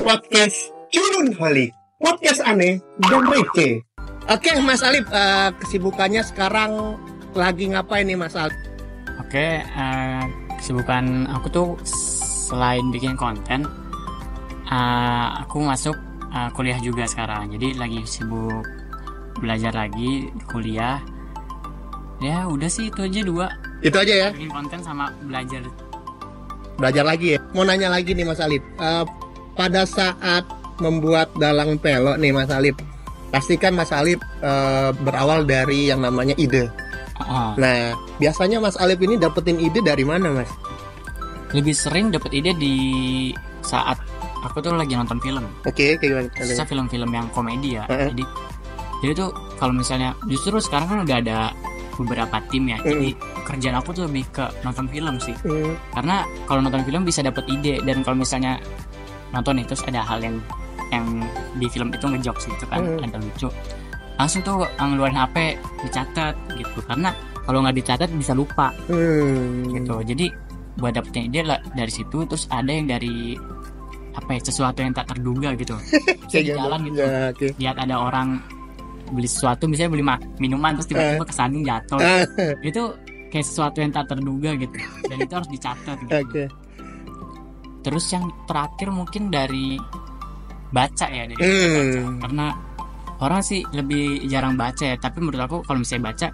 podcast Culun Holik, podcast aneh dan receh. Oke, Mas Alip, kesibukannya sekarang lagi ngapain nih, Mas Alip? Oke, kesibukan aku tuh selain bikin konten, aku masuk kuliah juga sekarang. Jadi lagi sibuk belajar lagi kuliah. Ya udah sih, itu aja dua. Itu aja ya? Bikin konten sama belajar. Belajar lagi ya? Mau nanya lagi nih, Mas Alip. Pada saat membuat dalang pelok nih, Mas Alip, pastikan Mas Alip berawal dari yang namanya ide. Nah, biasanya Mas Alip ini dapetin ide dari mana, Mas? Lebih sering dapet ide di saat aku tuh lagi nonton film. Oke, kayak gimana? Bisa film-film yang komedi ya. Jadi tuh kalau misalnya justru sekarang kan udah ada beberapa tim ya. Jadi kerjaan aku tuh lebih ke nonton film sih. Karena kalau nonton film bisa dapet ide, dan kalau misalnya nonton itu ada hal yang di film itu ngejokes gitu kan, ada lucu, langsung tuh ngeluarin HP dicatat gitu, karena kalau nggak dicatat bisa lupa gitu. Jadi buat dapetin ide lah dari situ. Terus ada yang dari apa ya, sesuatu yang tak terduga gitu. Saya di jalan gitu, lihat ada orang beli sesuatu, misalnya beli minuman, terus tiba-tiba kesandung jatuh. Itu kayak sesuatu yang tak terduga gitu, dan itu harus dicatat gitu. Terus yang terakhir mungkin dari baca ya, dari baca. Karena orang sih lebih jarang baca ya, tapi menurut aku kalau misalnya baca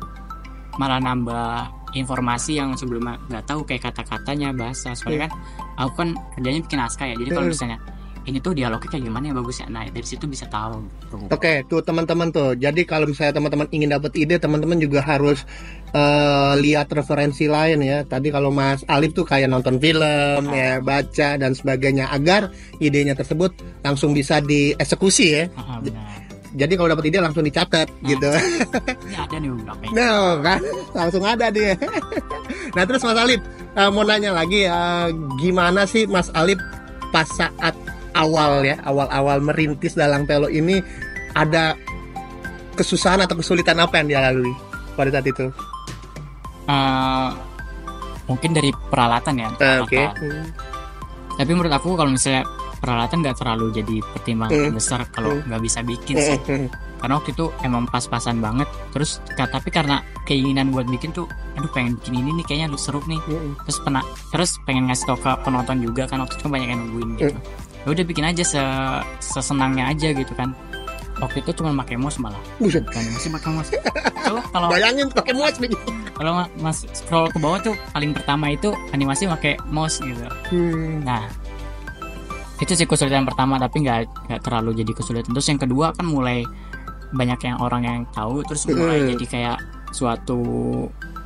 malah nambah informasi yang sebelumnya nggak tahu, kayak kata-katanya, bahasa. Soalnya kan aku kan kerjanya bikin naskah ya, jadi kalau misalnya ini tuh dialognya kayak gimana ya bagusnya, nah dari situ bisa tahu gitu. Oke, tuh teman-teman tuh. Jadi kalau misalnya teman-teman ingin dapat ide, teman-teman juga harus lihat referensi lain ya. Tadi kalau Mas Alip tuh kayak nonton film ya, baca dan sebagainya, agar idenya tersebut langsung bisa dieksekusi ya. Jadi kalau dapat ide langsung dicatat gitu. Ini ada nih beberapa. Nah, kan langsung ada dia. Nah, terus Mas Alip mau nanya lagi, gimana sih Mas Alip pas saat awal merintis dalang pelok ini, ada kesusahan atau kesulitan apa yang dilalui pada saat itu? Mungkin dari peralatan ya. Tapi menurut aku kalau misalnya peralatan nggak terlalu jadi pertimbangan besar kalau nggak bisa bikin sih. Karena waktu itu emang pas-pasan banget. Terus tapi karena keinginan buat bikin tuh, aduh pengen bikin ini nih, kayaknya lu seru nih. Terus pengen ngasih tau ke penonton juga kan, waktu itu kan banyak yang nungguin gitu. Ya udah bikin aja sesenangnya aja gitu kan. Waktu itu cuma pakai mouse malah. Buset. Kan masih pakai mouse. Coba kalau bayangin pakai mouse begitu. Kalau Mas scroll ke bawah tuh paling pertama itu animasi pakai mouse gitu. Nah, itu sih kesulitan pertama, tapi nggak terlalu jadi kesulitan. Terus yang kedua kan mulai banyak yang orang yang tahu, terus mulai jadi kayak suatu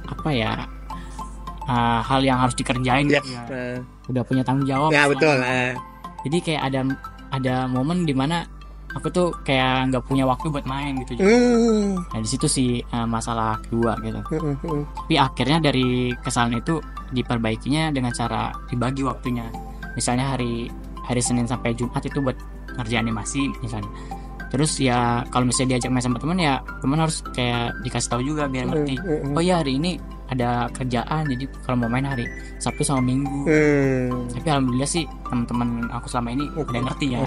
apa ya, hal yang harus dikerjain gitu ya. Udah punya tanggung jawab. Ya betul. Jadi kayak ada momen dimana aku tuh kayak nggak punya waktu buat main gitu. Nah di situ sih masalah kedua gitu. Tapi akhirnya dari kesalahan itu diperbaikinya dengan cara dibagi waktunya. Misalnya hari Senin sampai Jumat itu buat ngerjain animasi misalnya. Terus ya kalau misalnya diajak main sama teman, ya teman harus kayak dikasih tahu juga biar ngerti. Oh ya hari ini ada kerjaan, jadi kalau mau main hari Sabtu sama Minggu. Tapi alhamdulillah sih teman-teman aku selama ini udah ngerti ya.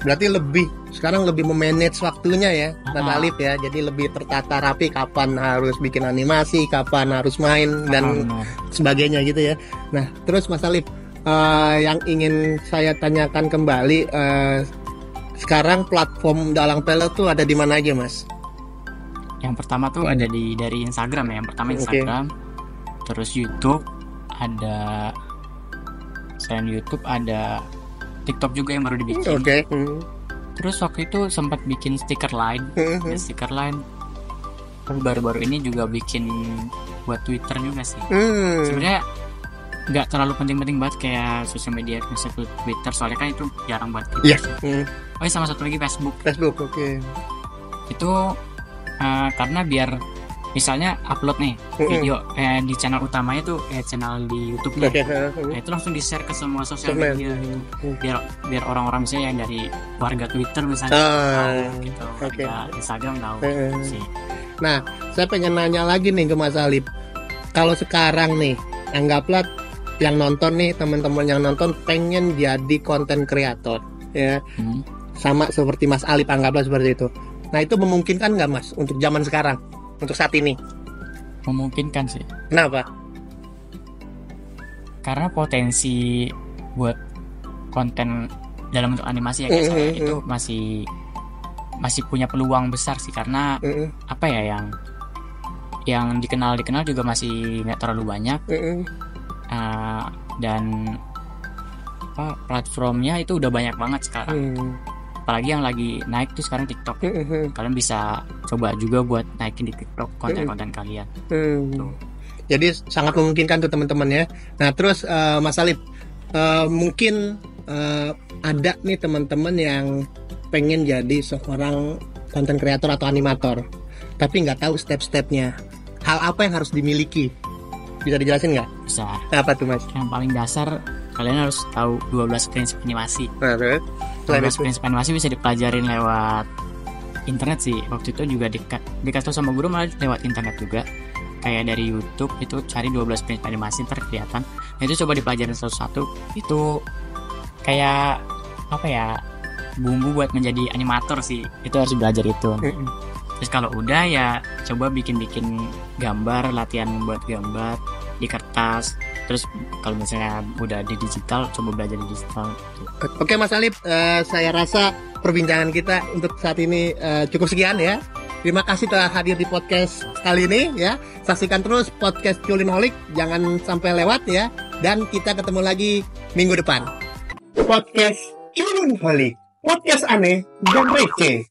Berarti sekarang lebih memanage waktunya ya, Mas Alip ya. Jadi lebih tertata rapi, kapan harus bikin animasi, kapan harus main dan sebagainya gitu ya. Nah terus Mas Alip, yang ingin saya tanyakan kembali, sekarang platform dalang pelok tuh ada di mana aja, Mas? Yang pertama tuh ada dari Instagram ya. Yang pertama Instagram, terus YouTube ada, selain YouTube ada TikTok juga yang baru dibikin. Terus waktu itu sempat bikin stiker line, stiker line. Baru-baru ini juga bikin buat Twitter juga sih. Sebenarnya nggak terlalu penting-penting banget kayak sosial media misalnya Twitter, soalnya kan itu jarang banget. Oh sama satu lagi Facebook. Itu karena biar misalnya upload nih video di channel utamanya tuh channel di YouTube-nya. Nah, itu langsung di-share ke semua sosial media gitu. Biar orang-orang misalnya yang dari warga Twitter misalnya tahu gitu. Warga Instagram tahu sih. Nah, saya pengen nanya lagi nih ke Mas Alip. Kalau sekarang nih, anggaplah yang nonton nih, teman-teman yang nonton pengen jadi konten kreator. ya. Sama seperti Mas Alip, anggaplah seperti itu. Nah, itu memungkinkan nggak Mas untuk zaman sekarang, untuk saat ini? Memungkinkan sih. Kenapa? Karena potensi buat konten dalam bentuk animasi ya kayak saya itu masih punya peluang besar sih, karena apa ya, yang dikenal juga masih nggak terlalu banyak. Dan platformnya itu udah banyak banget sekarang. Apalagi yang lagi naik tuh sekarang TikTok. Kalian bisa coba juga buat naikin di TikTok konten-konten kalian. Jadi sangat memungkinkan tuh teman-teman ya. Nah terus Mas Alip, mungkin ada nih teman-teman yang pengen jadi seorang konten kreator atau animator, tapi nggak tahu step-stepnya. Hal apa yang harus dimiliki? Bisa dijelasin nggak? Bisa. Apa tuh Mas? Yang paling dasar, kalian harus tahu 12 prinsip animasi. 12 prinsip animasi bisa dipelajarin lewat internet sih. Waktu itu juga dikasih tahu sama guru malah lewat internet juga. Kayak dari YouTube itu cari 12 prinsip animasi, ntar kelihatan. Nah itu coba dipelajarin satu-satu. Itu kayak apa ya, bumbu buat menjadi animator sih. Itu harus belajar itu. Terus kalau udah ya coba bikin gambar, latihan membuat gambar di kertas. Terus kalau misalnya udah di digital, coba belajar di digital. Oke Mas Alip, saya rasa perbincangan kita untuk saat ini cukup sekian ya. Terima kasih telah hadir di podcast kali ini ya. Saksikan terus podcast Culinholic, jangan sampai lewat ya. Dan kita ketemu lagi minggu depan. Podcast Culinholic, podcast aneh dan receh.